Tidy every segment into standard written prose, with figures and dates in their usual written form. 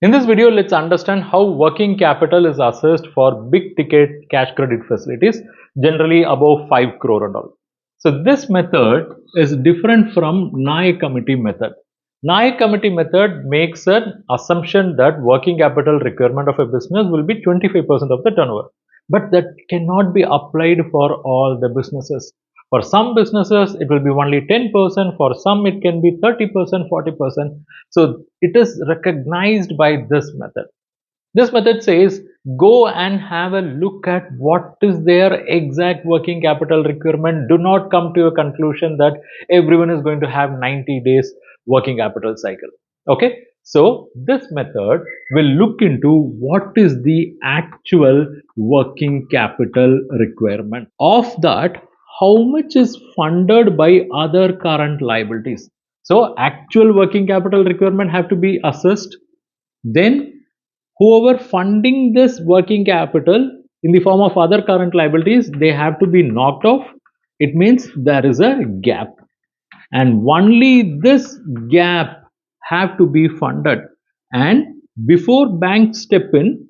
In this video, let's understand how working capital is assessed for big ticket cash credit facilities, generally above 5 crore and all. So this method is different from Nayak committee method. Nayak committee method makes an assumption that working capital requirement of a business will be 25% of the turnover. But that cannot be applied for all the businesses. For some businesses, it will be only 10%. For some, it can be 30%, 40%. So it is recognized by this method. This method says go and have a look at what is their exact working capital requirement. Do not come to a conclusion that everyone is going to have 90 days working capital cycle. Okay, so this method will look into what is the actual working capital requirement. Of that, how much is funded by other current liabilities. So actual working capital requirement have to be assessed. Then whoever funding this working capital in the form of other current liabilities, they have to be knocked off. It means there is a gap, and only this gap have to be funded. And before banks step in,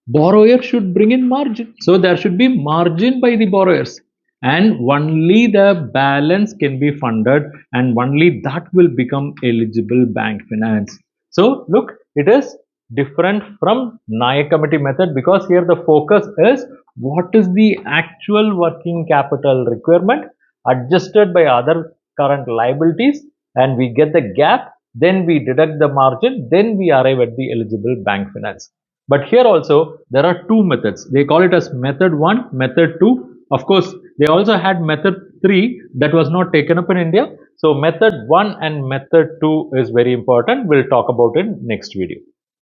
borrower should bring in margin. So there should be margin by the borrowers, and only the balance can be funded, and only that will become eligible bank finance. So look, it is different from Nayak committee method because here the focus is what is the actual working capital requirement adjusted by other current liabilities, and we get the gap, then we deduct the margin, then we arrive at the eligible bank finance. But here also there are two methods. They call it as method 1, method 2. Of course, they also had method 3 that was not taken up in India. So method 1 and method 2 is very important. We'll talk about it in next video.